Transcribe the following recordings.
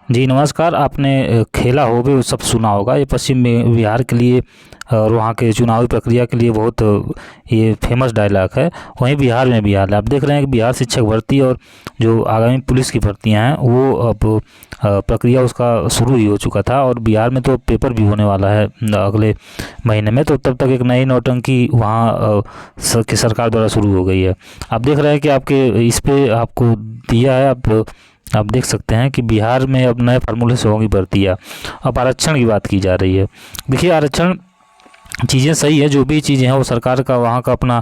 जी नमस्कार। आपने खेला हो भी सब सुना होगा। ये पश्चिम बिहार के लिए और वहाँ के चुनावी प्रक्रिया के लिए बहुत ये फेमस डायलॉग है। वहीं बिहार में भी हाल है। आप देख रहे हैं कि बिहार शिक्षक भर्ती और जो आगामी पुलिस की भर्तियां हैं वो अब प्रक्रिया उसका शुरू ही हो चुका था और बिहार में तो पेपर भी होने वाला है अगले महीने में। तो तब तक एक नई नौटंकी वहाँ की सरकार द्वारा शुरू हो गई है। आप देख रहे हैं कि आपके इस पे आपको दिया है। आप देख सकते हैं कि बिहार में अब नए फार्मूले से होगी भर्तियाँ। अब आरक्षण की बात की जा रही है। देखिए आरक्षण चीज़ें सही है, जो भी चीज़ें हैं वो सरकार का वहाँ का अपना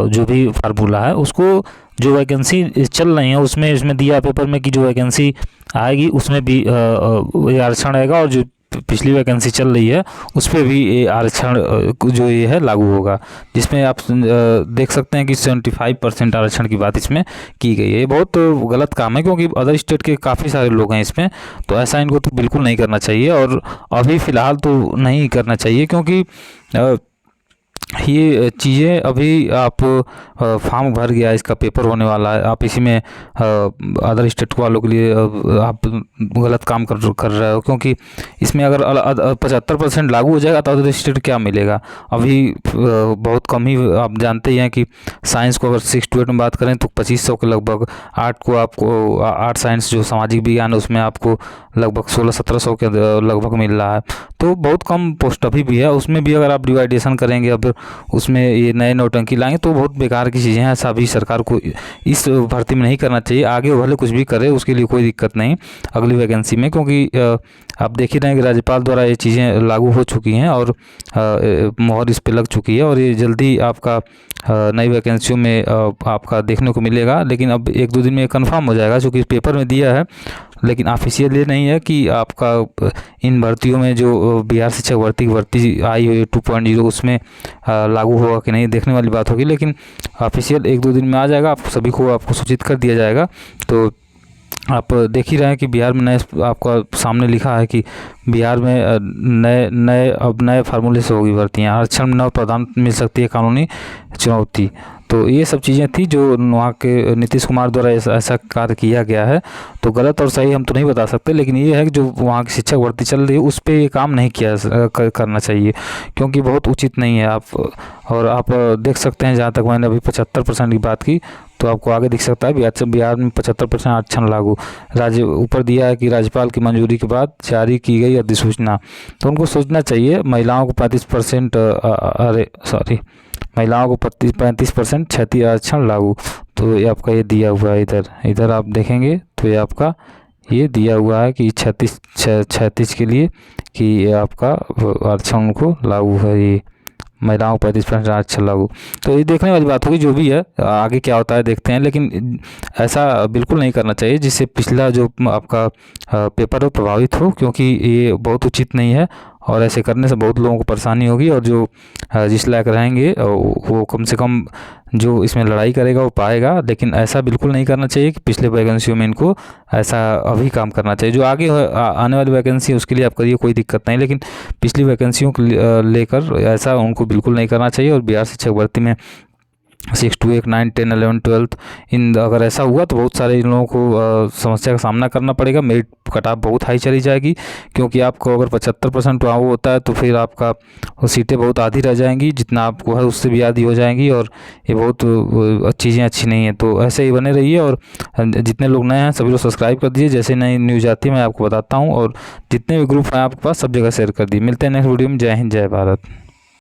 जो भी फार्मूला है उसको जो वैकेंसी चल रही है उसमें इसमें दिया पेपर में कि जो वैकेंसी आएगी उसमें भी ये आरक्षण आएगा और जो पिछली वैकेंसी चल रही है उस पर भी ये आरक्षण जो ये है लागू होगा। जिसमें आप देख सकते हैं कि 75% आरक्षण की बात इसमें की गई है। ये बहुत गलत काम है क्योंकि अदर स्टेट के काफ़ी सारे लोग हैं इसमें, तो ऐसा इनको तो बिल्कुल नहीं करना चाहिए और अभी फ़िलहाल तो नहीं करना चाहिए क्योंकि ये चीज़ें अभी आप फॉर्म भर गया, इसका पेपर होने वाला है, आप इसी में अदर स्टेट वालों के लिए आप गलत काम कर रहे हो क्योंकि इसमें अगर 75% लागू हो जाएगा तो अदर स्टेट क्या मिलेगा। अभी बहुत कम ही आप जानते ही हैं कि साइंस को अगर 6 to 8 में बात करें तो 2500 के लगभग, आर्ट को आपको आर्ट साइंस जो सामाजिक विज्ञान है उसमें आपको लगभग 1600-1700 के लगभग मिल रहा है। तो बहुत कम पोस्ट अभी भी है, उसमें भी अगर आप डिवाइडेशन करेंगे अब उसमें ये नए नौटंकी लाएंगे तो बहुत बेकार की चीज़ें हैं। ऐसा भी सरकार को इस भर्ती में नहीं करना चाहिए। आगे भले कुछ भी करे उसके लिए कोई दिक्कत नहीं अगली वैकेंसी में, क्योंकि आप देख ही रहे हैं कि राज्यपाल द्वारा ये चीज़ें लागू हो चुकी हैं और मोहर इस पे लग चुकी है और ये जल्दी आपका नई वैकेंसियों में आपका देखने को मिलेगा। लेकिन अब 1-2 दिन में कंफर्म हो जाएगा क्योंकि पेपर में दिया है, लेकिन ऑफिशियल ये नहीं है कि आपका इन भर्तियों में जो बिहार शिक्षक भर्ती आई हुई 2.0 उसमें लागू होगा कि नहीं, देखने वाली बात होगी। लेकिन ऑफिशियल 1-2 दिन में आ जाएगा, आप सभी को आपको सूचित कर दिया जाएगा। तो आप देख ही रहे हैं कि बिहार में नए आपका सामने लिखा है कि बिहार में नए फार्मूले से होगी भर्तियाँ, आरक्षण में नव प्रावधान मिल सकती है कानूनी चुनौती। तो ये सब चीज़ें थी जो वहाँ के नीतीश कुमार द्वारा ऐसा कार्य किया गया है। तो गलत और सही हम तो नहीं बता सकते, लेकिन ये है कि जो वहाँ की शिक्षक भर्ती चल रही है उस पर ये काम नहीं करना चाहिए क्योंकि बहुत उचित नहीं है। आप देख सकते हैं, जहाँ तक मैंने अभी 75% की बात की तो आपको आगे दिख सकता है बिहार में 75% आरक्षण लागू। राज्य ऊपर दिया है कि राज्यपाल की मंजूरी के बाद जारी की गई अधिसूचना। तो उनको सोचना चाहिए। महिलाओं को 35% महिलाओं को 35% क्षति आरक्षण लागू। तो ये आपका ये दिया हुआ है, इधर आप देखेंगे तो ये आपका ये दिया हुआ है कि 36 के लिए कि ये आपका आरक्षण को लागू है, ये महिलाओं को 35% आरक्षण लागू। तो ये देखने वाली बात होगी, जो भी है आगे क्या होता है देखते हैं। लेकिन ऐसा बिल्कुल नहीं करना चाहिए जिससे पिछला जो आपका पेपर हो प्रभावित हो, क्योंकि ये बहुत उचित नहीं है और ऐसे करने से बहुत लोगों को परेशानी होगी और जो जिस लायक रहेंगे वो कम से कम जो इसमें लड़ाई करेगा वो पाएगा। लेकिन ऐसा बिल्कुल नहीं करना चाहिए कि पिछले वैकेंसियों में इनको ऐसा अभी काम करना चाहिए। जो आगे आने वाली वैकेंसी है उसके लिए आप करिए, कोई दिक्कत नहीं, लेकिन पिछली वैकेंसियों को लेकर ऐसा उनको बिल्कुल नहीं करना चाहिए। और बिहार शिक्षक भर्ती में 6 to 8, 9, 10, 11, 12 इन अगर ऐसा हुआ तो बहुत सारे इन लोगों को समस्या का सामना करना पड़ेगा। मेरिट कट ऑफ बहुत हाई चली जाएगी क्योंकि आपको अगर 75% वो होता है तो फिर आपका वो सीटें बहुत आधी रह जाएंगी, जितना आपको है उससे भी आधी हो जाएंगी और ये बहुत चीज़ें अच्छी नहीं है। तो ऐसे ही बने रहिए और जितने लोग नए हैं सभी लोग सब्सक्राइब कर दीजिए। जैसे नई न्यूज़ आती है मैं आपको बताता हूँ और जितने भी ग्रुप हैं आपके पास सब जगह शेयर कर दिए। मिलते हैं नेक्स्ट वीडियो में। जय हिंद, जय भारत।